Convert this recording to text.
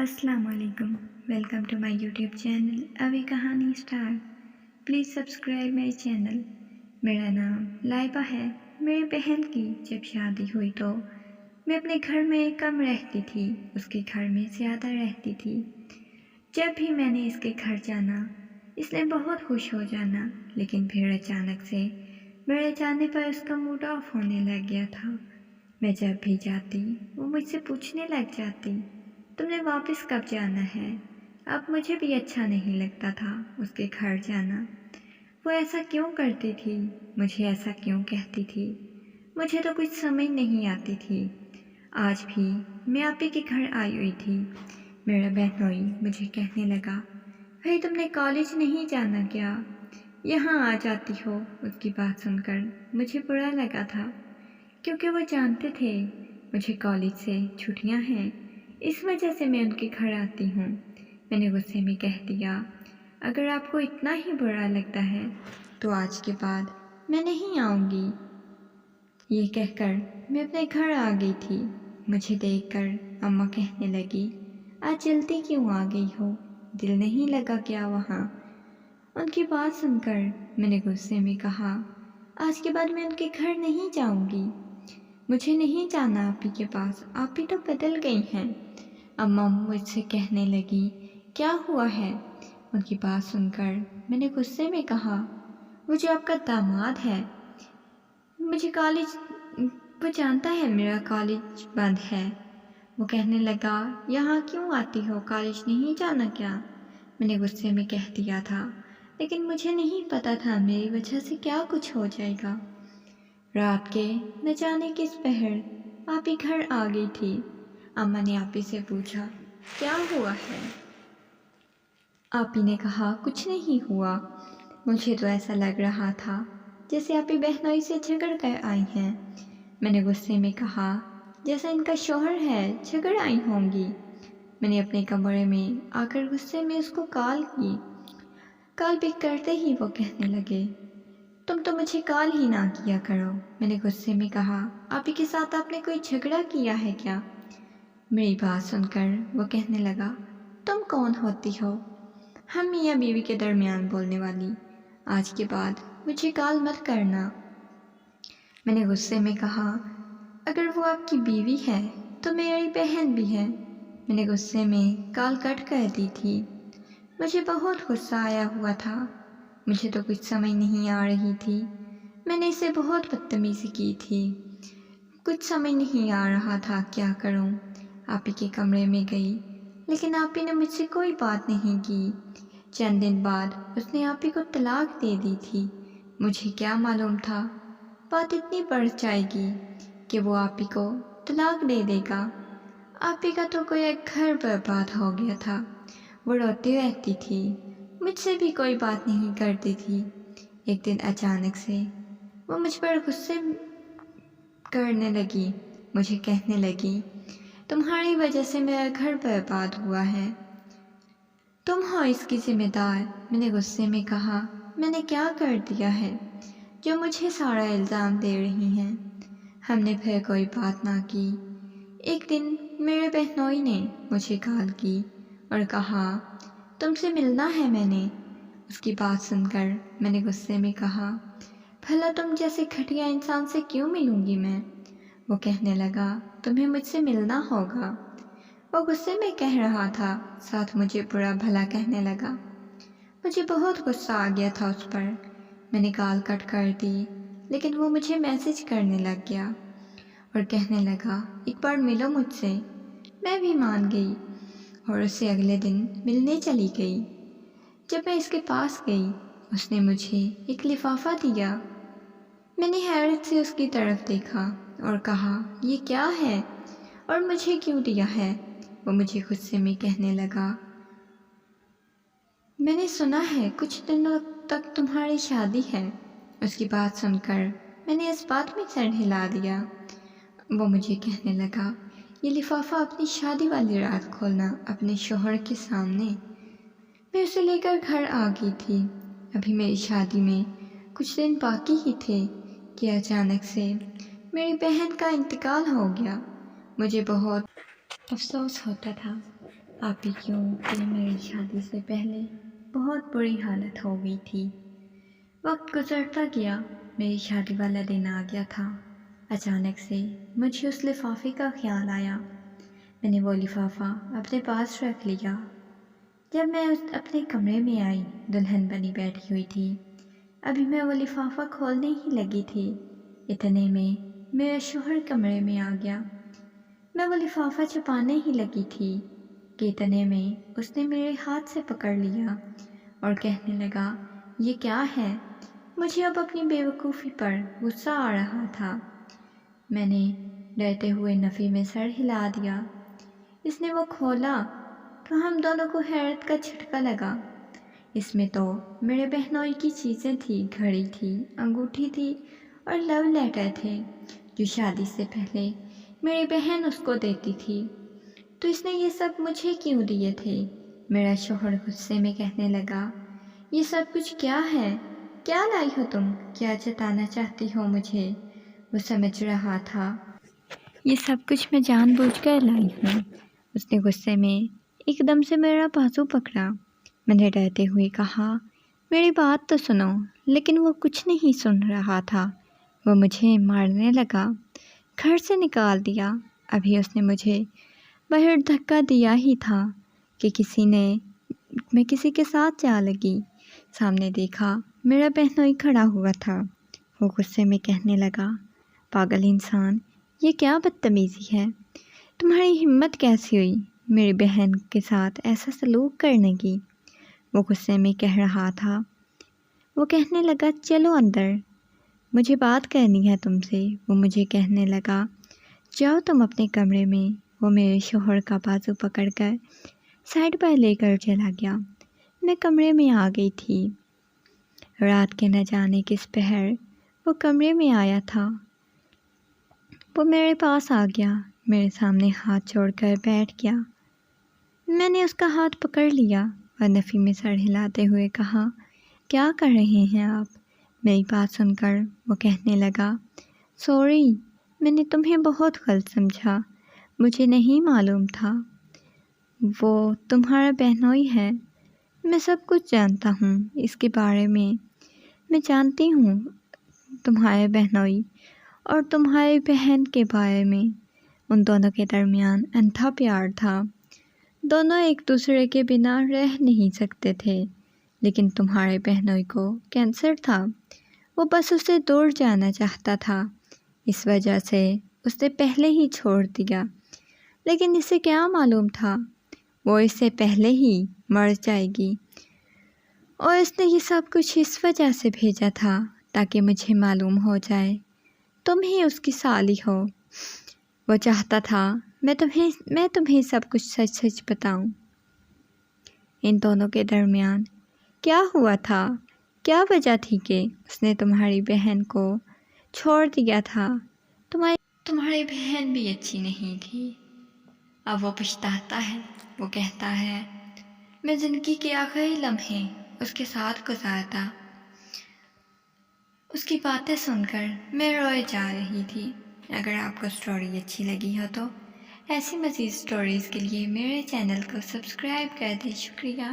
अस्सलाम वालेकुम। Welcome to my YouTube channel अभी कहानी star. Please subscribe my channel. मेरा नाम लाइबा है। मेरी बहन की जब शादी हुई तो मैं अपने घर में कम रहती थी, उसके घर में ज़्यादा रहती थी। जब भी मैंने इसके घर जाना इसने बहुत खुश हो जाना, लेकिन फिर अचानक से मेरे जाने पर उसका मूड ऑफ होने लग गया था। मैं जब भी जाती वो मुझसे पूछने लग जाती, तुमने वापस कब जाना है? अब मुझे भी अच्छा नहीं लगता था उसके घर जाना। वो ऐसा क्यों करती थी, मुझे ऐसा क्यों कहती थी, मुझे तो कुछ समझ नहीं आती थी। आज भी मैं आप ही के घर आई हुई थी। मेरा बहनोई मुझे कहने लगा, भाई तुमने कॉलेज नहीं जाना क्या, यहाँ आ जाती हो। उसकी बात सुनकर मुझे बुरा लगा था, क्योंकि वो जानते थे मुझे कॉलेज से छुट्टियाँ हैं, इस वजह से मैं उनके घर आती हूँ। मैंने गुस्से में कह दिया, अगर आपको इतना ही बुरा लगता है तो आज के बाद मैं नहीं आऊँगी। ये कहकर मैं अपने घर आ गई थी। मुझे देखकर अम्मा कहने लगी, आज जल्दी क्यों आ गई हो, दिल नहीं लगा क्या वहाँ? उनकी बात सुनकर मैंने गुस्से में कहा, आज के बाद मैं उनके घर नहीं जाऊँगी। मुझे नहीं जाना आप ही के पास, आप ही तो बदल गई हैं। अम्मा मुझसे कहने लगी, क्या हुआ है? उनकी बात सुनकर मैंने गुस्से में कहा, वो जो आपका दामाद है, मुझे कॉलेज, वो जानता है मेरा कॉलेज बंद है। वो कहने लगा, यहाँ क्यों आती हो, कॉलेज नहीं जाना क्या? मैंने गुस्से में कह दिया था, लेकिन मुझे नहीं पता था मेरी वजह से क्या कुछ हो जाएगा। रात के न जाने किस पहर आप ही घर आ गई थी। अम्मा ने आप ही से पूछा, क्या हुआ है? आप ही ने कहा, कुछ नहीं हुआ। मुझे तो ऐसा लग रहा था जैसे आप ही बहनोई से झगड़ कर आई हैं। मैंने गुस्से में कहा, जैसा इनका शौहर है झगड़ आई होंगी। मैंने अपने कमरे में आकर गुस्से में उसको कॉल की। कॉल पिक करते ही वो कहने लगे, तुम तो मुझे कॉल ही ना किया करो। मैंने गुस्से में कहा, आप ही के साथ आपने कोई झगड़ा किया है क्या? मेरी बात सुनकर वो कहने लगा, तुम कौन होती हो हम मियाँ बीवी के दरमियान बोलने वाली? आज के बाद मुझे कॉल मत करना। मैंने गुस्से में कहा, अगर वो आपकी बीवी है तो मेरी बहन भी है। मैंने गुस्से में कॉल कट कर दी थी। मुझे बहुत गुस्सा आया हुआ था, मुझे तो कुछ समझ नहीं आ रही थी। मैंने इसे बहुत बदतमीज़ी की थी, कुछ समझ नहीं आ रहा था क्या करूं। आप ही के कमरे में गई, लेकिन आप ही ने मुझसे कोई बात नहीं की। चंद दिन बाद उसने आप ही को तलाक दे दी थी। मुझे क्या मालूम था बात इतनी बढ़ जाएगी कि वो आप ही को तलाक दे देगा। आप ही का तो कोई घर बर्बाद हो गया था। वो रोती रहती थी, मुझसे भी कोई बात नहीं करती थी। एक दिन अचानक से वो मुझ पर गुस्से करने लगी। मुझे कहने लगी, तुम्हारी वजह से मेरा घर बर्बाद हुआ है, तुम हो इसकी जिम्मेदार। मैंने गुस्से में कहा, मैंने क्या कर दिया है जो मुझे सारा इल्ज़ाम दे रही हैं? हमने फिर कोई बात ना की। एक दिन मेरे बहनोई ने मुझे कॉल की और कहा, तुमसे मिलना है मैंने। उसकी बात सुनकर मैंने गुस्से में कहा, भला तुम जैसे घटिया इंसान से क्यों मिलूंगी मैं? वो कहने लगा, तुम्हें मुझसे मिलना होगा। वो गुस्से में कह रहा था, साथ मुझे बुरा भला कहने लगा। मुझे बहुत गुस्सा आ गया था उस पर। मैंने कॉल कट कर दी, लेकिन वो मुझे मैसेज करने लग गया और कहने लगा, एक बार मिलो मुझसे। मैं भी मान गई और उससे अगले दिन मिलने चली गई। जब मैं इसके पास गई, उसने मुझे एक लिफाफा दिया। मैंने हैरत से उसकी तरफ देखा और कहा, ये क्या है और मुझे क्यों दिया है? वो मुझे गुस्से में कहने लगा, मैंने सुना है कुछ दिनों तक तुम्हारी शादी है। उसकी बात सुनकर मैंने इस बात में सर हिला दिया। वो मुझे कहने लगा, ये लिफाफा अपनी शादी वाली रात खोलना अपने शौहर के सामने। मैं उसे लेकर घर आ गई थी। अभी मेरी शादी में कुछ दिन बाकी ही थे कि अचानक से मेरी बहन का इंतकाल हो गया। मुझे बहुत अफसोस होता था। آپ ہی کیوں کہ میری شادی سے پہلے بہت بری حالت ہو گئی تھی۔ وقت گزرتا گیا، میری شادی والا دن آ گیا تھا۔ اچانک سے مجھے اس لفافے کا خیال آیا۔ میں نے وہ لفافہ اپنے پاس رکھ لیا۔ جب میں اپنے کمرے میں آئی، دلہن بنی بیٹھی ہوئی تھی۔ ابھی میں وہ لفافہ کھولنے ہی لگی تھی، اتنے میں میرا شوہر کمرے میں آ گیا۔ میں وہ لفافہ چھپانے ہی لگی تھی کہ اتنے میں اس نے میرے ہاتھ سے پکڑ لیا اور کہنے لگا، یہ کیا ہے؟ مجھے اب اپنی بے وقوفی پر غصہ آ رہا تھا۔ میں نے ڈرتے ہوئے نفی میں سر ہلا دیا۔ اس نے وہ کھولا تو ہم دونوں کو حیرت کا جھٹکا لگا۔ اس میں تو میرے بہنوئی کی چیزیں تھیں، گھڑی تھی، انگوٹھی تھی اور لو لیٹر تھے جو شادی سے پہلے میری بہن اس کو دیتی تھی۔ تو اس نے یہ سب مجھے کیوں دیے تھے؟ میرا شوہر غصے میں کہنے لگا، یہ سب کچھ کیا ہے؟ کیا لائی ہو تم؟ کیا جتانا چاہتی ہو مجھے؟ وہ سمجھ رہا تھا یہ سب کچھ میں جان بوجھ کر لائی ہوں۔ اس نے غصے میں ایک دم سے میرا بازو پکڑا۔ میں نے ڈرتے ہوئے کہا، میری بات تو سنو، لیکن وہ کچھ نہیں سن رہا تھا۔ وہ مجھے مارنے لگا، گھر سے نکال دیا۔ ابھی اس نے مجھے باہر دھکا دیا ہی تھا کہ میں کسی کے ساتھ جا لگی۔ سامنے دیکھا میرا بہنوئی کھڑا ہوا تھا۔ وہ غصے میں کہنے لگا، پاگل انسان، یہ کیا بدتمیزی ہے؟ تمہاری ہمت کیسی ہوئی میری بہن کے ساتھ ایسا سلوک کرنے کی؟ وہ غصے میں کہہ رہا تھا۔ وہ کہنے لگا، چلو اندر، مجھے بات کرنی ہے تم سے۔ وہ مجھے کہنے لگا، جاؤ تم اپنے کمرے میں۔ وہ میرے شوہر کا بازو پکڑ کر سائڈ پر لے کر چلا گیا۔ میں کمرے میں آ گئی تھی۔ رات کے نہ جانے کس پہر وہ کمرے میں آیا تھا۔ وہ میرے پاس آ گیا، میرے سامنے ہاتھ جوڑ کر بیٹھ گیا۔ میں نے اس کا ہاتھ پکڑ لیا اور نفی میں سر ہلاتے ہوئے کہا، کیا کر رہے ہیں آپ؟ میری بات سن کر وہ کہنے لگا، سوری، میں نے تمہیں بہت غلط سمجھا، مجھے نہیں معلوم تھا وہ تمہارا بہنوئی ہے۔ میں سب کچھ جانتا ہوں اس کے بارے میں۔ میں جانتی ہوں تمہارے بہنوئی اور تمہاری بہن کے بارے میں۔ ان دونوں کے درمیان انتھا پیار تھا، دونوں ایک دوسرے کے بنا رہ نہیں سکتے تھے، لیکن تمہارے بہنوئی کو کینسر تھا۔ وہ بس اسے دور جانا چاہتا تھا، اس وجہ سے اس نے پہلے ہی چھوڑ دیا، لیکن اسے کیا معلوم تھا وہ اس سے پہلے ہی مر جائے گی، اور اس نے یہ سب کچھ اس وجہ سے بھیجا تھا تاکہ مجھے معلوم ہو جائے تم ہی اس کی سالی ہو۔ وہ چاہتا تھا میں تمہیں سب کچھ سچ سچ بتاؤں۔ ان دونوں کے درمیان کیا ہوا تھا؟ کیا وجہ تھی کہ اس نے تمہاری بہن کو چھوڑ دیا تھا؟ تمہاری بہن بھی اچھی نہیں تھی۔ اب وہ پچھتاتا ہے، وہ کہتا ہے، میں زندگی کے آخری لمحے اس کے ساتھ گزارتا۔ اس کی باتیں سن کر میں روئے جا رہی تھی۔ اگر آپ کو سٹوری اچھی لگی ہو تو ایسی مزید سٹوریز کے لیے میرے چینل کو سبسکرائب کر دیں۔ شکریہ۔